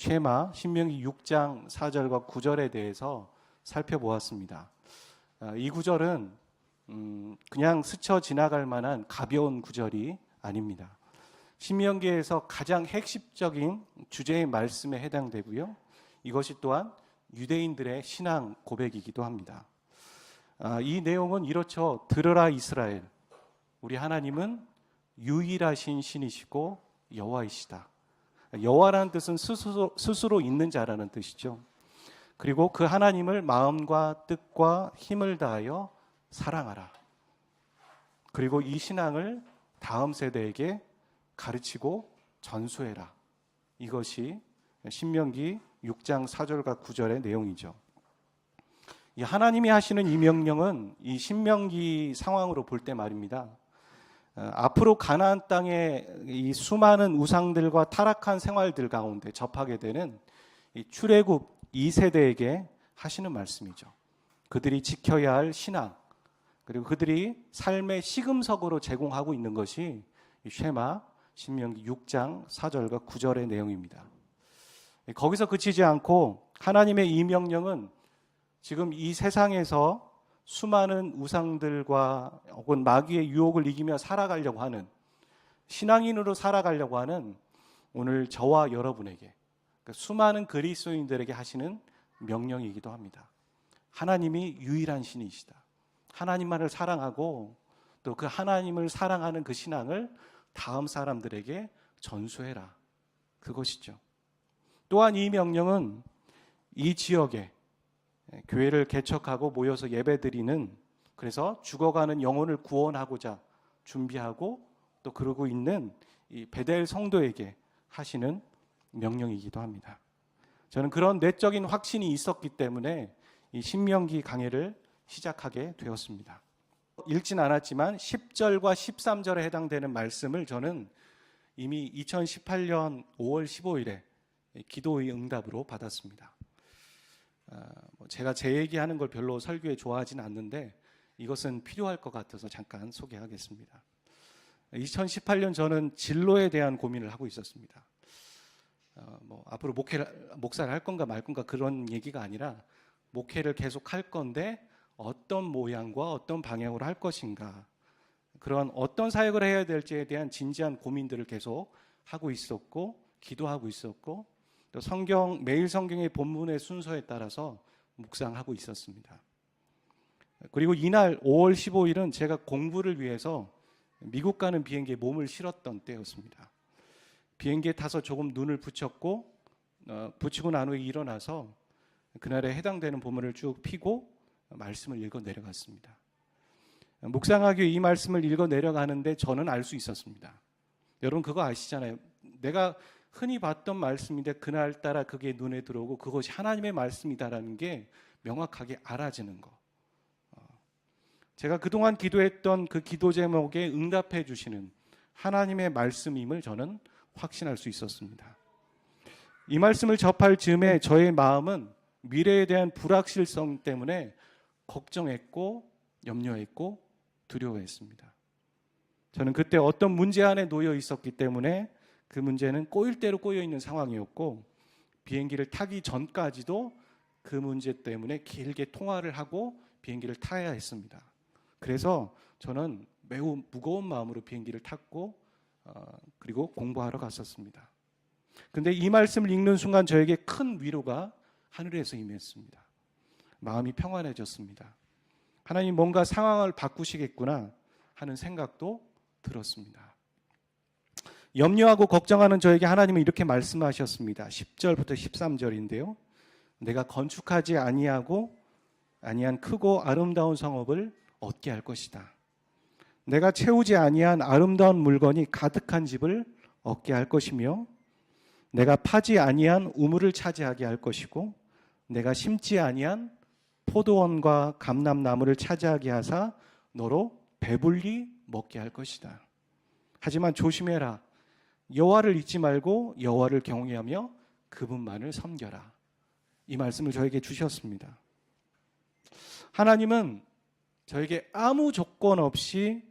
쉐마 신명기 6장 4절과 9절에 대해서 살펴보았습니다. 이 구절은 그냥 스쳐 지나갈 만한 가벼운 구절이 아닙니다. 신명기에서 가장 핵심적인 주제의 말씀에 해당되고요. 이것이 또한 유대인들의 신앙 고백이기도 합니다. 이 내용은 이렇죠. 들으라 이스라엘, 우리 하나님은 유일하신 신이시고 여호와이시다. 여호와라는 뜻은 스스로 있는 자라는 뜻이죠. 그리고 그 하나님을 마음과 뜻과 힘을 다하여 사랑하라. 그리고 이 신앙을 다음 세대에게 가르치고 전수해라. 이것이 신명기 6장 4절과 9절의 내용이죠. 이 하나님이 하시는 이 명령은 이 신명기 상황으로 볼 때 말입니다. 앞으로 가나안 땅에 이 수많은 우상들과 타락한 생활들 가운데 접하게 되는 이 출애굽 2세대에게 하시는 말씀이죠. 그들이 지켜야 할 신앙, 그리고 그들이 삶의 시금석으로 제공하고 있는 것이 이 쉐마 신명기 6장 4절과 9절의 내용입니다. 거기서 그치지 않고 하나님의 이 명령은 지금 이 세상에서 수많은 우상들과 혹은 마귀의 유혹을 이기며 살아가려고 하는, 신앙인으로 살아가려고 하는 오늘 저와 여러분에게, 수많은 그리스도인들에게 하시는 명령이기도 합니다. 하나님이 유일한 신이시다. 하나님만을 사랑하고 또 그 하나님을 사랑하는 그 신앙을 다음 사람들에게 전수해라. 그것이죠. 또한 이 명령은 이 지역에 교회를 개척하고 모여서 예배드리는, 그래서 죽어가는 영혼을 구원하고자 준비하고 또 그러고 있는 이 베델 성도에게 하시는 명령이기도 합니다. 저는 그런 내적인 확신이 있었기 때문에 이 신명기 강해를 시작하게 되었습니다. 읽진 않았지만 10절과 13절에 해당되는 말씀을 저는 이미 2018년 5월 15일에 기도의 응답으로 받았습니다. 제가 제 얘기하는 걸 별로 설교에 좋아하진 않는데 이것은 필요할 것 같아서 잠깐 소개하겠습니다. 2018년 저는 진로에 대한 고민을 하고 있었습니다. 앞으로 목사를 할 건가 말 건가 그런 얘기가 아니라 목회를 계속 할 건데 어떤 모양과 어떤 방향으로 할 것인가, 그런 어떤 사역을 해야 될지에 대한 진지한 고민들을 계속 하고 있었고, 기도하고 있었고, 또 매일 성경의 본문의 순서에 따라서 묵상하고 있었습니다. 그리고 이날 5월 15일은 제가 공부를 위해서 미국 가는 비행기에 몸을 실었던 때였습니다. 비행기에 타서 조금 눈을 붙이고 난 후에 일어나서 그날에 해당되는 본문을 쭉 펴고 말씀을 읽어 내려갔습니다. 묵상하기 위해 이 말씀을 읽어 내려가는데 저는 알 수 있었습니다. 여러분 그거 아시잖아요. 내가 흔히 봤던 말씀인데 그날따라 그게 눈에 들어오고 그것이 하나님의 말씀이다라는 게 명확하게 알아지는 거. 제가 그동안 기도했던 그 기도 제목에 응답해 주시는 하나님의 말씀임을 저는 확신할 수 있었습니다. 이 말씀을 접할 즈음에 저의 마음은 미래에 대한 불확실성 때문에 걱정했고 염려했고 두려워했습니다. 저는 그때 어떤 문제 안에 놓여 있었기 때문에 그 문제는 꼬일 대로 꼬여 있는 상황이었고, 비행기를 타기 전까지도 그 문제 때문에 길게 통화를 하고 비행기를 타야 했습니다. 그래서 저는 매우 무거운 마음으로 비행기를 탔고 그리고 공부하러 갔었습니다. 근데 이 말씀을 읽는 순간 저에게 큰 위로가 하늘에서 임했습니다. 마음이 평안해졌습니다. 하나님 뭔가 상황을 바꾸시겠구나 하는 생각도 들었습니다. 염려하고 걱정하는 저에게 하나님은 이렇게 말씀하셨습니다. 10절부터 13절인데요. 내가 건축하지 아니한 크고 아름다운 성읍을 얻게 할 것이다. 내가 채우지 아니한 아름다운 물건이 가득한 집을 얻게 할 것이며, 내가 파지 아니한 우물을 차지하게 할 것이고, 내가 심지 아니한 포도원과 감람나무를 차지하게 하사 너로 배불리 먹게 할 것이다. 하지만 조심해라. 여호와를 잊지 말고 여호와를 경외하며 그분만을 섬겨라. 이 말씀을 저에게 주셨습니다. 하나님은 저에게 아무 조건 없이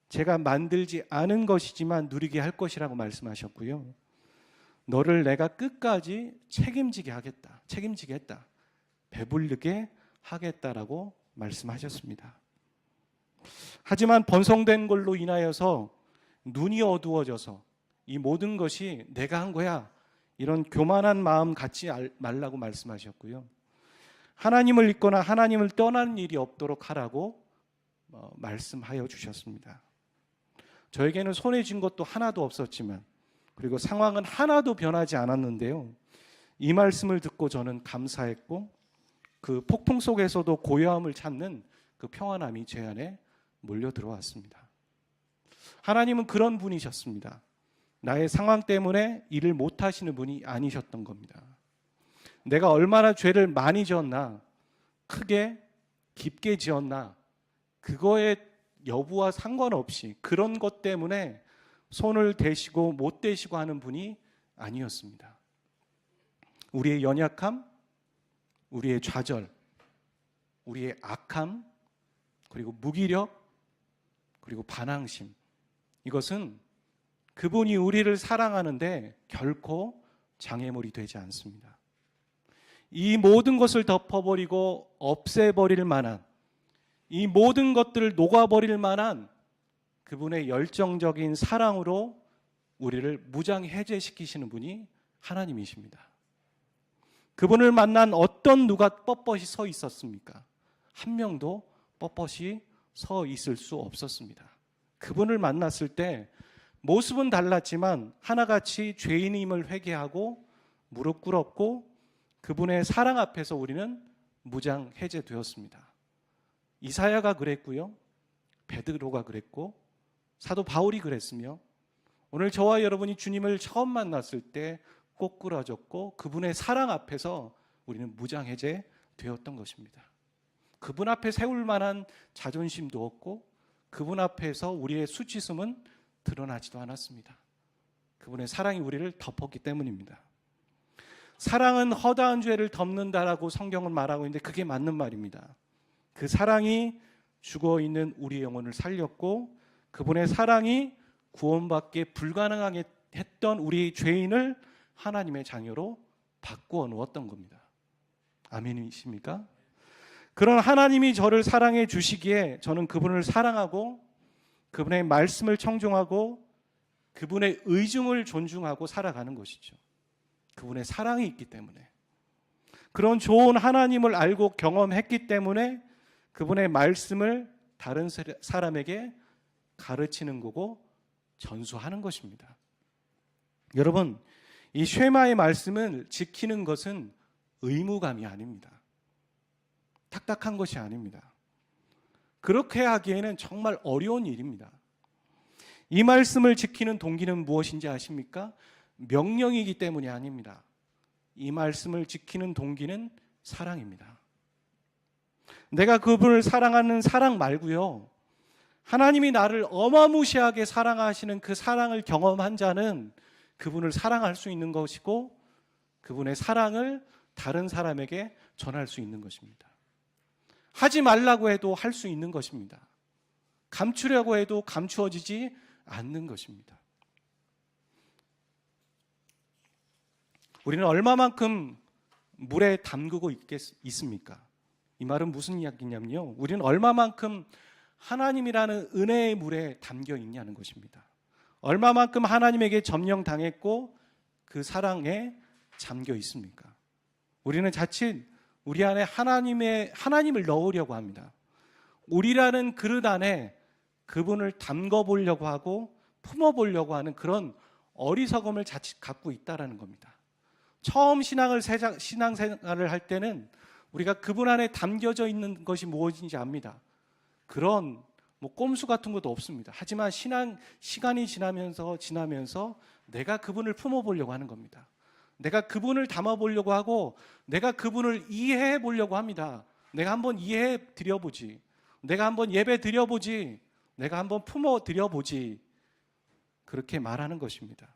제가 만들지 않은 것이지만 누리게 할 것이라고 말씀하셨고요. 너를 내가 끝까지 책임지게 하겠다. 책임지게 했다. 배부르게 하겠다라고 말씀하셨습니다. 하지만 번성된 걸로 인하여서 눈이 어두워져서 이 모든 것이 내가 한 거야, 이런 교만한 마음 갖지 말라고 말씀하셨고요. 하나님을 잊거나 하나님을 떠나는 일이 없도록 하라고 말씀하여 주셨습니다. 저에게는 손에 쥔 것도 하나도 없었지만, 그리고 상황은 하나도 변하지 않았는데요, 이 말씀을 듣고 저는 감사했고, 그 폭풍 속에서도 고요함을 찾는 그 평안함이 제 안에 몰려 들어왔습니다. 하나님은 그런 분이셨습니다. 나의 상황 때문에 일을 못 하시는 분이 아니셨던 겁니다. 내가 얼마나 죄를 많이 지었나, 크게 깊게 지었나, 그거의 여부와 상관없이 그런 것 때문에 손을 대시고 못 대시고 하는 분이 아니었습니다. 우리의 연약함, 우리의 좌절, 우리의 악함, 그리고 무기력, 그리고 반항심, 이것은 그분이 우리를 사랑하는데 결코 장애물이 되지 않습니다. 이 모든 것을 덮어버리고 없애버릴 만한, 이 모든 것들을 녹아버릴 만한 그분의 열정적인 사랑으로 우리를 무장해제시키시는 분이 하나님이십니다. 그분을 만난 어떤 누가 뻣뻣이 서 있었습니까? 한 명도 뻣뻣이 서 있을 수 없었습니다. 그분을 만났을 때 모습은 달랐지만 하나같이 죄인임을 회개하고 무릎 꿇었고 그분의 사랑 앞에서 우리는 무장해제되었습니다. 이사야가 그랬고요, 베드로가 그랬고 사도 바울이 그랬으며, 오늘 저와 여러분이 주님을 처음 만났을 때 꼬꾸라졌고 그분의 사랑 앞에서 우리는 무장해제 되었던 것입니다. 그분 앞에 세울 만한 자존심도 없고 그분 앞에서 우리의 수치심은 드러나지도 않았습니다. 그분의 사랑이 우리를 덮었기 때문입니다. 사랑은 허다한 죄를 덮는다라고 성경은 말하고 있는데 그게 맞는 말입니다. 그 사랑이 죽어있는 우리의 영혼을 살렸고 그분의 사랑이 구원받기에 불가능하게 했던 우리 죄인을 하나님의 자녀로 바꾸어 놓았던 겁니다. 아멘이십니까? 그런 하나님이 저를 사랑해 주시기에 저는 그분을 사랑하고 그분의 말씀을 청종하고 그분의 의중을 존중하고 살아가는 것이죠. 그분의 사랑이 있기 때문에, 그런 좋은 하나님을 알고 경험했기 때문에 그분의 말씀을 다른 사람에게 가르치는 거고 전수하는 것입니다. 여러분, 이 쉐마의 말씀을 지키는 것은 의무감이 아닙니다. 탁탁한 것이 아닙니다. 그렇게 하기에는 정말 어려운 일입니다. 이 말씀을 지키는 동기는 무엇인지 아십니까? 명령이기 때문이 아닙니다. 이 말씀을 지키는 동기는 사랑입니다. 내가 그분을 사랑하는 사랑 말고요, 하나님이 나를 어마무시하게 사랑하시는 그 사랑을 경험한 자는 그분을 사랑할 수 있는 것이고 그분의 사랑을 다른 사람에게 전할 수 있는 것입니다. 하지 말라고 해도 할 수 있는 것입니다. 감추려고 해도 감추어지지 않는 것입니다. 우리는 얼마만큼 물에 담그고 있습니까? 이 말은 무슨 이야기냐면요, 우리는 얼마만큼 하나님이라는 은혜의 물에 담겨 있냐는 것입니다. 얼마만큼 하나님에게 점령당했고 그 사랑에 잠겨 있습니까? 우리는 자칫 우리 안에 하나님을 넣으려고 합니다. 우리라는 그릇 안에 그분을 담궈보려고 하고 품어보려고 하는 그런 어리석음을 자칫 갖고 있다는 겁니다. 처음 신앙생활을 할 때는 우리가 그분 안에 담겨져 있는 것이 무엇인지 압니다. 그런 꼼수 같은 것도 없습니다. 하지만 시간이 지나면서 내가 그분을 품어보려고 하는 겁니다. 내가 그분을 담아보려고 하고 내가 그분을 이해해 보려고 합니다. 내가 한번 이해해 드려보지, 내가 한번 예배 드려보지, 내가 한번 품어 드려보지, 그렇게 말하는 것입니다.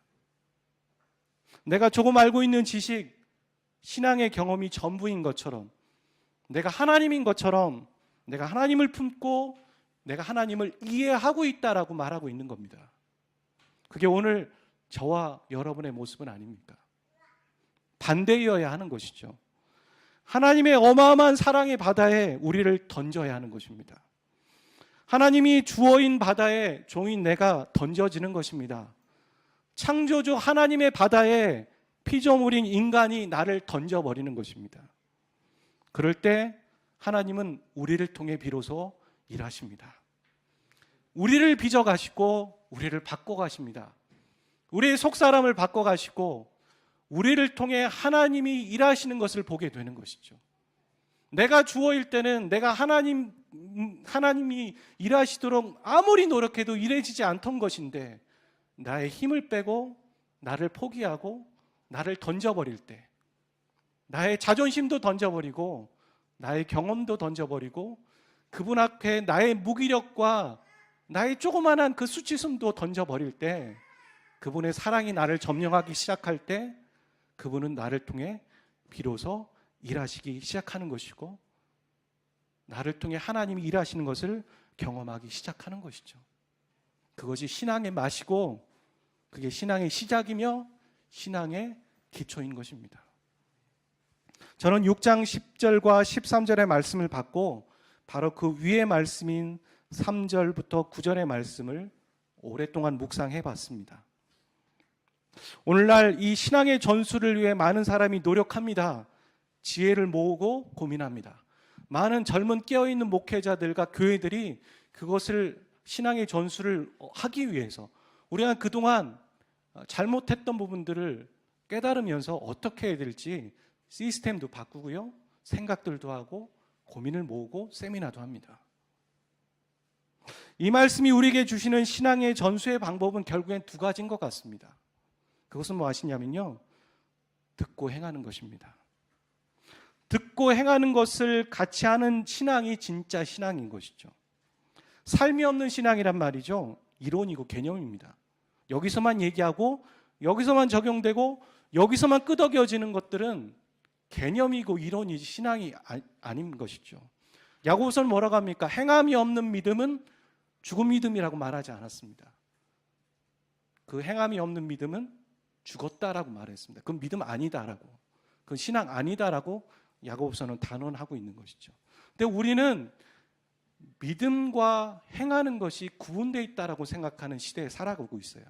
내가 조금 알고 있는 지식, 신앙의 경험이 전부인 것처럼, 내가 하나님인 것처럼 내가 하나님을 품고 내가 하나님을 이해하고 있다라고 말하고 있는 겁니다. 그게 오늘 저와 여러분의 모습은 아닙니까? 반대여야 하는 것이죠. 하나님의 어마어마한 사랑의 바다에 우리를 던져야 하는 것입니다. 하나님이 주어인 바다에 종인 내가 던져지는 것입니다. 창조주 하나님의 바다에 피조물인 인간이 나를 던져버리는 것입니다. 그럴 때 하나님은 우리를 통해 비로소 일하십니다. 우리를 빚어가시고 우리를 바꿔가십니다. 우리의 속사람을 바꿔가시고 우리를 통해 하나님이 일하시는 것을 보게 되는 것이죠. 내가 주어일 때는 내가 하나님이 일하시도록 아무리 노력해도 일해지지 않던 것인데, 나의 힘을 빼고 나를 포기하고 나를 던져버릴 때, 나의 자존심도 던져버리고 나의 경험도 던져버리고 그분 앞에 나의 무기력과 나의 조그만한 그 수치심도 던져버릴 때, 그분의 사랑이 나를 점령하기 시작할 때 그분은 나를 통해 비로소 일하시기 시작하는 것이고, 나를 통해 하나님이 일하시는 것을 경험하기 시작하는 것이죠. 그것이 신앙의 맛이고 그게 신앙의 시작이며 신앙의 기초인 것입니다. 저는 6장 10절과 13절의 말씀을 받고 바로 그 위의 말씀인 3절부터 9절의 말씀을 오랫동안 묵상해 봤습니다. 오늘날 이 신앙의 전수를 위해 많은 사람이 노력합니다. 지혜를 모으고 고민합니다. 많은 젊은 깨어있는 목회자들과 교회들이 그것을 신앙의 전수를 하기 위해서 우리가 그동안 잘못했던 부분들을 깨달으면서 어떻게 해야 될지 시스템도 바꾸고요, 생각들도 하고 고민을 모으고 세미나도 합니다. 이 말씀이 우리에게 주시는 신앙의 전수의 방법은 결국엔 두 가지인 것 같습니다. 그것은 무엇이냐면요, 듣고 행하는 것입니다. 듣고 행하는 것을 같이 하는 신앙이 진짜 신앙인 것이죠. 삶이 없는 신앙이란 말이죠, 이론이고 개념입니다. 여기서만 얘기하고 여기서만 적용되고 여기서만 끄덕여지는 것들은 개념이고 이론이지 신앙이 아닌 것이죠. 야고보서는 뭐라고 합니까? 행함이 없는 믿음은 죽은 믿음이라고 말하지 않았습니다. 그 행함이 없는 믿음은 죽었다라고 말했습니다. 그건 믿음 아니다라고, 그건 신앙 아니다라고 야고보서는 단언하고 있는 것이죠. 근데 우리는 믿음과 행하는 것이 구분되어 있다라고 생각하는 시대에 살아가고 있어요.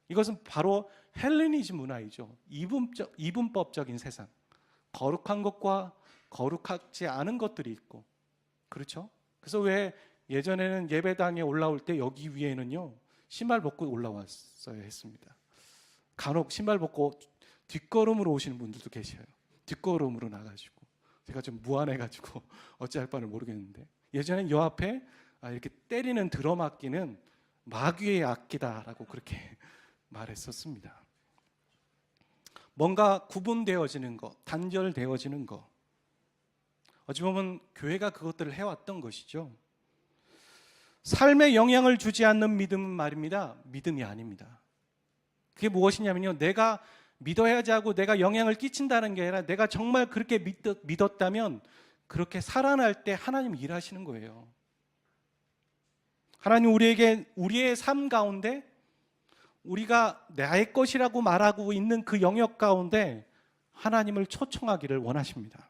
이것은 바로 헬레니즘 문화이죠. 이분법적인 세상. 거룩한 것과 거룩하지 않은 것들이 있고, 그렇죠? 그래서 왜 예전에는 예배당에 올라올 때 여기 위에는요 신발 벗고 올라왔어야 했습니다. 간혹 신발 벗고 뒷걸음으로 오시는 분들도 계셔요. 뒷걸음으로 나가지고 제가 좀 무안해가지고 어찌할 바를 모르겠는데, 예전엔 요 앞에 이렇게 때리는 드럼 악기는 마귀의 악기다라고 그렇게 말했었습니다. 뭔가 구분되어지는 것, 단절되어지는 것, 어찌 보면 교회가 그것들을 해왔던 것이죠. 삶에 영향을 주지 않는 믿음은 말입니다, 믿음이 아닙니다. 그게 무엇이냐면요, 내가 믿어야지 하고 내가 영향을 끼친다는 게 아니라 내가 정말 그렇게 믿었다면 그렇게 살아날 때 하나님 일하시는 거예요. 하나님 우리에게 우리의 삶 가운데 우리가 나의 것이라고 말하고 있는 그 영역 가운데 하나님을 초청하기를 원하십니다.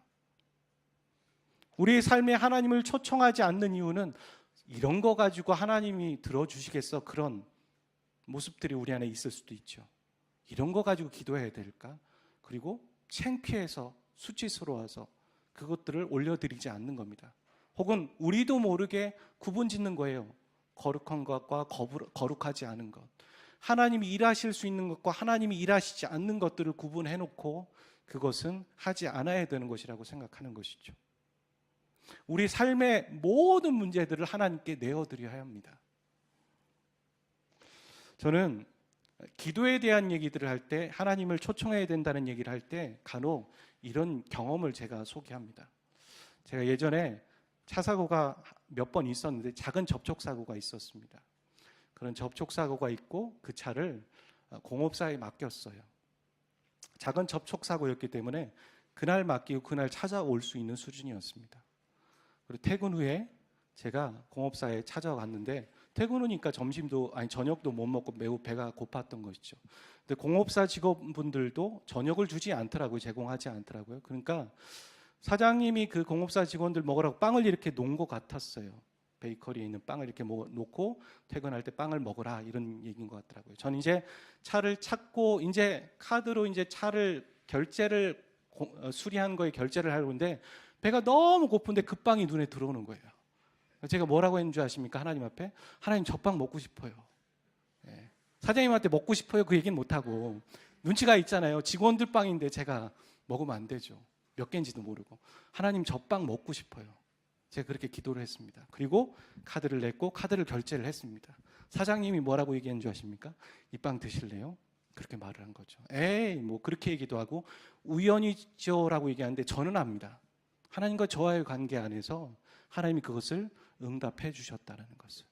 우리의 삶에 하나님을 초청하지 않는 이유는 이런 거 가지고 하나님이 들어주시겠어, 그런 모습들이 우리 안에 있을 수도 있죠. 이런 거 가지고 기도해야 될까? 그리고 창피해서 수치스러워서 그것들을 올려드리지 않는 겁니다. 혹은 우리도 모르게 구분 짓는 거예요. 거룩한 것과 거룩하지 않은 것, 하나님이 일하실 수 있는 것과 하나님이 일하시지 않는 것들을 구분해놓고 그것은 하지 않아야 되는 것이라고 생각하는 것이죠. 우리 삶의 모든 문제들을 하나님께 내어드려야 합니다. 저는 기도에 대한 얘기들을 할 때, 하나님을 초청해야 된다는 얘기를 할 때 간혹 이런 경험을 제가 소개합니다. 제가 예전에 차 사고가 몇 번 있었는데 작은 접촉사고가 있었습니다. 그런 접촉사고가 있고 그 차를 공업사에 맡겼어요. 작은 접촉사고였기 때문에 그날 맡기고 그날 찾아올 수 있는 수준이었습니다. 그리고 퇴근 후에 제가 공업사에 찾아갔는데 퇴근 후니까 저녁도 못 먹고 매우 배가 고팠던 것이죠. 근데 공업사 직원분들도 저녁을 주지 않더라고요. 제공하지 않더라고요. 그러니까 사장님이 그 공업사 직원들 먹으라고 빵을 이렇게 놓은 것 같았어요. 베이커리에 있는 빵을 이렇게 놓고 퇴근할 때 빵을 먹어라, 이런 얘기인 것 같더라고요. 저는 이제 차를 찾고 이제 카드로 이제 차를 수리한 거에 결제를 하려는데 배가 너무 고픈데 그 빵이 눈에 들어오는 거예요. 제가 뭐라고 했는 줄 아십니까? 하나님 앞에, 하나님 저 빵 먹고 싶어요. 예. 사장님한테 먹고 싶어요 그 얘기는 못하고, 눈치가 있잖아요. 직원들 빵인데 제가 먹으면 안 되죠. 몇 개인지도 모르고. 하나님 저 빵 먹고 싶어요. 제가 그렇게 기도를 했습니다. 그리고 카드를 냈고 카드를 결제를 했습니다. 사장님이 뭐라고 얘기한 줄 아십니까? 이 빵 드실래요? 그렇게 말을 한 거죠. 에이, 뭐 그렇게 얘기도 하고 우연이죠라고 얘기하는데 저는 압니다. 하나님과 저와의 관계 안에서 하나님이 그것을 응답해 주셨다는 것을.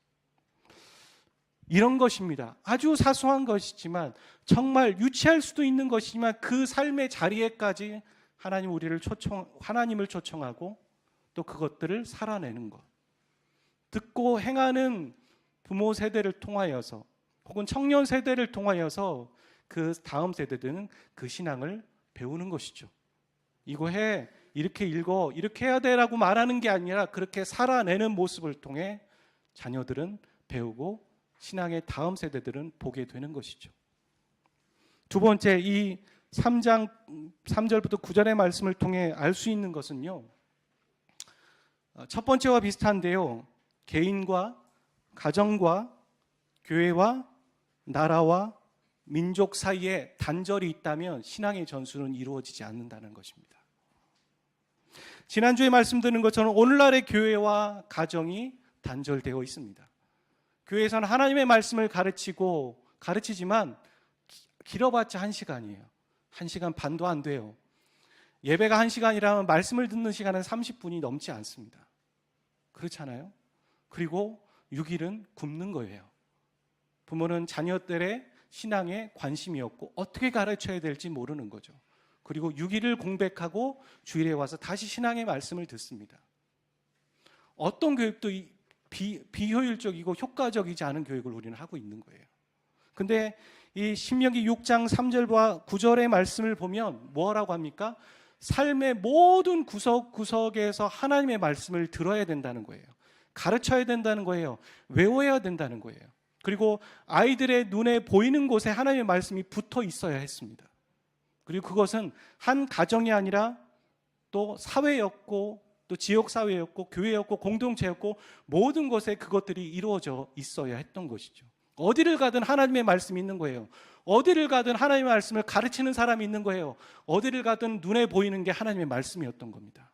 이런 것입니다. 아주 사소한 것이지만, 정말 유치할 수도 있는 것이지만, 그 삶의 자리에까지 하나님을 초청하고 또 그것들을 살아내는 것. 듣고 행하는 부모 세대를 통하여서 혹은 청년 세대를 통하여서 그 다음 세대들은 그 신앙을 배우는 것이죠. 이거 해, 이렇게 읽어, 이렇게 해야 돼라고 말하는 게 아니라 그렇게 살아내는 모습을 통해 자녀들은 배우고 신앙의 다음 세대들은 보게 되는 것이죠. 두 번째, 이 3장 3절부터 9절의 말씀을 통해 알 수 있는 것은요, 첫 번째와 비슷한데요, 개인과 가정과 교회와 나라와 민족 사이에 단절이 있다면 신앙의 전수는 이루어지지 않는다는 것입니다. 지난주에 말씀드린 것처럼 오늘날의 교회와 가정이 단절되어 있습니다. 교회에서는 하나님의 말씀을 가르치지만 길어봤자 1시간이에요. 1시간 반도 안 돼요. 예배가 1시간이라면 말씀을 듣는 시간은 30분이 넘지 않습니다. 그렇잖아요. 그리고 6일은 굶는 거예요. 부모는 자녀들의 신앙에 관심이 없고 어떻게 가르쳐야 될지 모르는 거죠. 그리고 6일을 공백하고 주일에 와서 다시 신앙의 말씀을 듣습니다. 어떤 교육도 비효율적이고 효과적이지 않은 교육을 우리는 하고 있는 거예요. 근데 이 신명기 6장 3절과 9절의 말씀을 보면 뭐라고 합니까? 삶의 모든 구석구석에서 하나님의 말씀을 들어야 된다는 거예요. 가르쳐야 된다는 거예요. 외워야 된다는 거예요. 그리고 아이들의 눈에 보이는 곳에 하나님의 말씀이 붙어 있어야 했습니다. 그리고 그것은 한 가정이 아니라 또 사회였고 또 지역사회였고 교회였고 공동체였고 모든 곳에 그것들이 이루어져 있어야 했던 것이죠. 어디를 가든 하나님의 말씀이 있는 거예요. 어디를 가든 하나님의 말씀을 가르치는 사람이 있는 거예요. 어디를 가든 눈에 보이는 게 하나님의 말씀이었던 겁니다.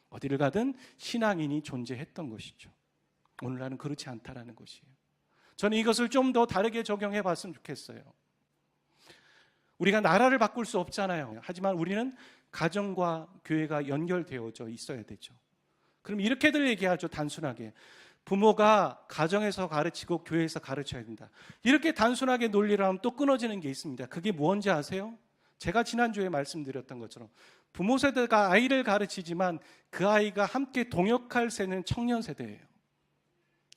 어디를 가든 신앙인이 존재했던 것이죠. 오늘날은 그렇지 않다라는 것이에요. 저는 이것을 좀 더 다르게 적용해 봤으면 좋겠어요. 우리가 나라를 바꿀 수 없잖아요. 하지만 우리는 가정과 교회가 연결되어져 있어야 되죠. 그럼 이렇게들 얘기하죠. 단순하게 부모가 가정에서 가르치고 교회에서 가르쳐야 된다. 이렇게 단순하게 논리를 하면 또 끊어지는 게 있습니다. 그게 뭔지 아세요? 제가 지난주에 말씀드렸던 것처럼 부모 세대가 아이를 가르치지만 그 아이가 함께 동역할 세대는 청년 세대예요.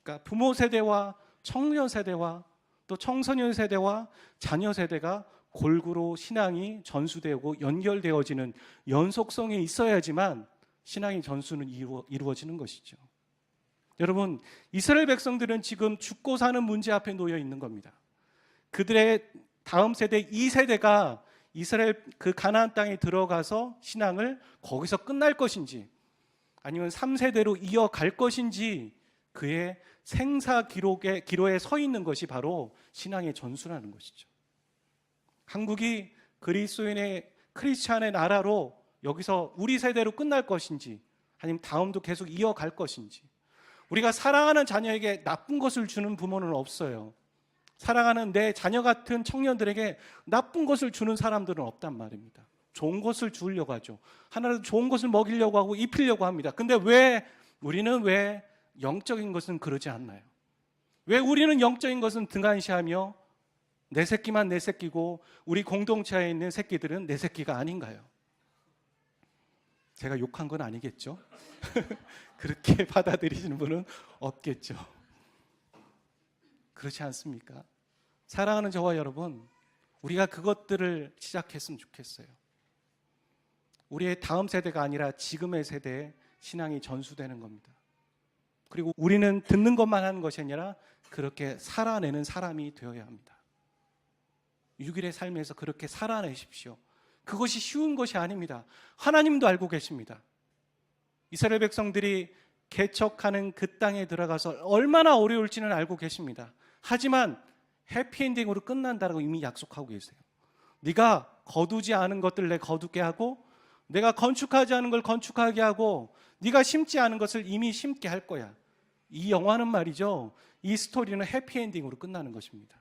그러니까 부모 세대와 청년 세대와 또 청소년 세대와 자녀 세대가 골고루 신앙이 전수되고 연결되어지는 연속성이 있어야지만 신앙의 전수는 이루어지는 것이죠. 여러분, 이스라엘 백성들은 지금 죽고 사는 문제 앞에 놓여 있는 겁니다. 그들의 다음 세대 2세대가 이스라엘 그 가나안 땅에 들어가서 신앙을 거기서 끝날 것인지 아니면 3세대로 이어갈 것인지 그의 생사 기로에 서 있는 것이 바로 신앙의 전수라는 것이죠. 한국이 그리스도인의 크리스찬의 나라로 여기서 우리 세대로 끝날 것인지 아니면 다음도 계속 이어갈 것인지. 우리가 사랑하는 자녀에게 나쁜 것을 주는 부모는 없어요. 사랑하는 내 자녀 같은 청년들에게 나쁜 것을 주는 사람들은 없단 말입니다. 좋은 것을 주려고 하죠. 하나라도 좋은 것을 먹이려고 하고 입히려고 합니다. 근데 우리는 왜 영적인 것은 그러지 않나요? 왜 우리는 영적인 것은 등한시하며 내 새끼만 내 새끼고 우리 공동체에 있는 새끼들은 내 새끼가 아닌가요? 제가 욕한 건 아니겠죠? 그렇게 받아들이시는 분은 없겠죠. 그렇지 않습니까? 사랑하는 저와 여러분, 우리가 그것들을 시작했으면 좋겠어요. 우리의 다음 세대가 아니라 지금의 세대의 신앙이 전수되는 겁니다. 그리고 우리는 듣는 것만 하는 것이 아니라 그렇게 살아내는 사람이 되어야 합니다. 6일의 삶에서 그렇게 살아내십시오. 그것이 쉬운 것이 아닙니다. 하나님도 알고 계십니다. 이스라엘 백성들이 개척하는 그 땅에 들어가서 얼마나 어려울지는 알고 계십니다. 하지만 해피엔딩으로 끝난다고 이미 약속하고 계세요. 네가 거두지 않은 것들 내 거두게 하고, 내가 건축하지 않은 걸 건축하게 하고, 네가 심지 않은 것을 이미 심게 할 거야. 이 영화는 말이죠, 이 스토리는 해피엔딩으로 끝나는 것입니다.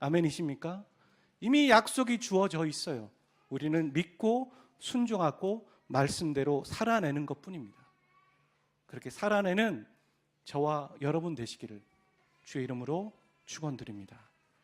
아멘이십니까? 이미 약속이 주어져 있어요. 우리는 믿고 순종하고 말씀대로 살아내는 것뿐입니다. 그렇게 살아내는 저와 여러분 되시기를 주의 이름으로 축원드립니다.